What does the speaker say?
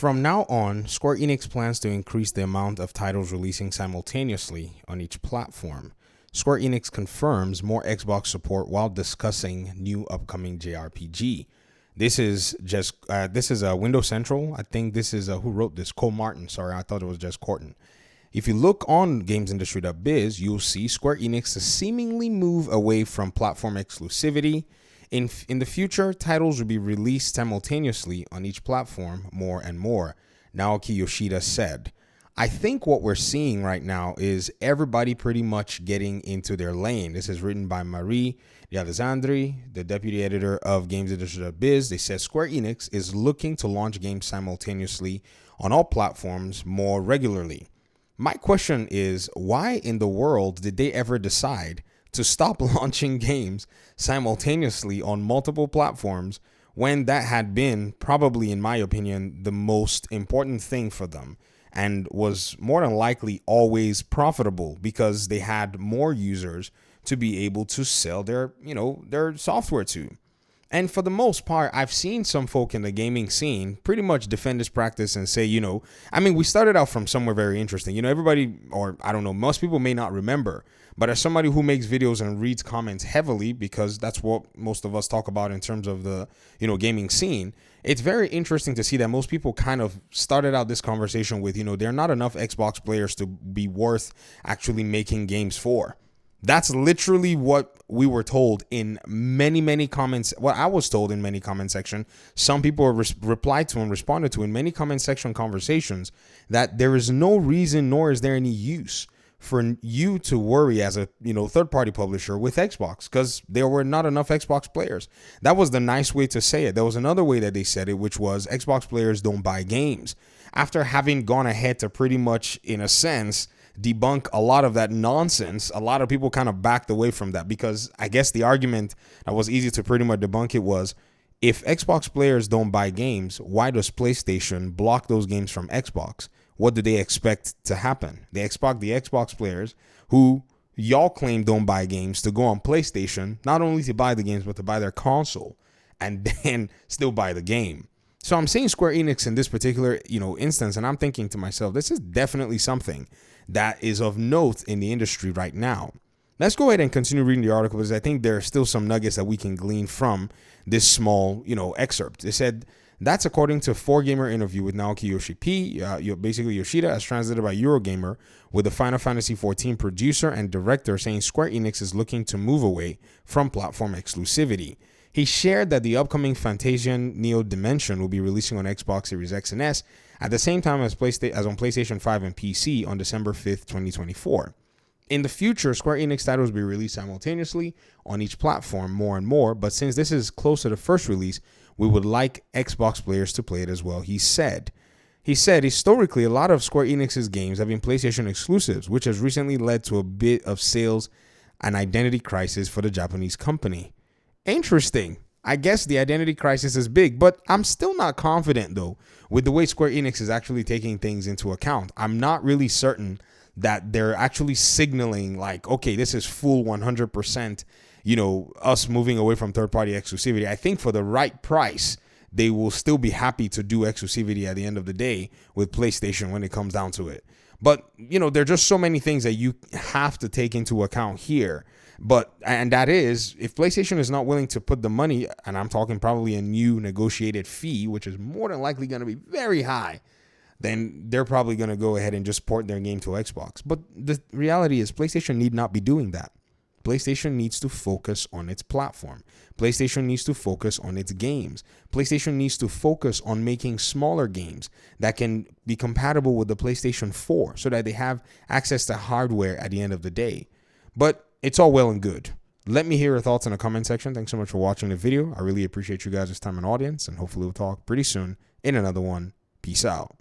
From now on, Square Enix plans to increase the amount of titles releasing simultaneously on each platform. Square Enix confirms more Xbox support while discussing new upcoming JRPG. This is Windows Central. I think this is who wrote this? Cole Martin. Sorry, I thought it was just Corton. If you look on gamesindustry.biz, you'll see Square Enix to seemingly move away from platform exclusivity. In the future, titles will be released simultaneously on each platform more and more, Naoki Yoshida said. I think what we're seeing right now is everybody pretty much getting into their lane. This is written by Marie D'Alessandri, the deputy editor of gamesindustry.biz. They said Square Enix is looking to launch games simultaneously on all platforms more regularly. My question is, why in the world did they ever decide to stop launching games simultaneously on multiple platforms when that had been probably, in my opinion, the most important thing for them and was more than likely always profitable because they had more users to be able to sell their software to. And for the most part, I've seen some folk in the gaming scene pretty much defend this practice and say, we started out from somewhere very interesting. Everybody, or I don't know, most people may not remember, but as somebody who makes videos and reads comments heavily, because that's what most of us talk about in terms of the, gaming scene, it's very interesting to see that most people kind of started out this conversation with, there are not enough Xbox players to be worth actually making games for. That's literally what we were told in many comments. What I was told in many comment section. Some people replied to and responded to in many comment section conversations that there is no reason nor is there any use for you to worry as a third-party publisher with Xbox because there were not enough Xbox players. That was the nice way to say it. There was another way that they said it, which was Xbox players don't buy games. After having gone ahead to pretty much, in a sense, debunk a lot of that nonsense, a lot of people kind of backed away from that because I guess the argument that was easy to pretty much debunk it was, if Xbox players don't buy games, why does PlayStation block those games from Xbox? What do they expect to happen? They expect the Xbox players who y'all claim don't buy games to go on PlayStation, not only to buy the games, but to buy their console and then still buy the game. So I'm saying Square Enix in this particular, instance, and I'm thinking to myself, this is definitely something that is of note in the industry right now. Let's go ahead and continue reading the article because I think there are still some nuggets that we can glean from this small, excerpt. It said, that's according to a 4Gamer interview with Naoki basically Yoshida, as translated by Eurogamer, with the Final Fantasy XIV producer and director saying Square Enix is looking to move away from platform exclusivity. He shared that the upcoming Fantasian Neo Dimension will be releasing on Xbox Series X and S at the same time as on PlayStation 5 and PC on December 5th, 2024. In the future, Square Enix titles will be released simultaneously on each platform more and more, but since this is close to the first release, we would like Xbox players to play it as well, he said. He said, historically, a lot of Square Enix's games have been PlayStation exclusives, which has recently led to a bit of sales and identity crisis for the Japanese company. Interesting. I guess the identity crisis is big, but I'm still not confident, though, with the way Square Enix is actually taking things into account. I'm not really certain that they're actually signaling like, okay, this is full 100%, us moving away from third-party exclusivity. I think for the right price, they will still be happy to do exclusivity at the end of the day with PlayStation when it comes down to it. But, there are just so many things that you have to take into account here. And that is, if PlayStation is not willing to put the money, and I'm talking probably a new negotiated fee, which is more than likely going to be very high, then they're probably going to go ahead and just port their game to Xbox. But the reality is PlayStation need not be doing that. PlayStation needs to focus on its platform. PlayStation needs to focus on its games. PlayStation needs to focus on making smaller games that can be compatible with the PlayStation 4 so that they have access to hardware at the end of the day. But it's all well and good. Let me hear your thoughts in the comment section. Thanks so much for watching the video. I really appreciate you guys' time and audience, and hopefully we'll talk pretty soon in another one. Peace out.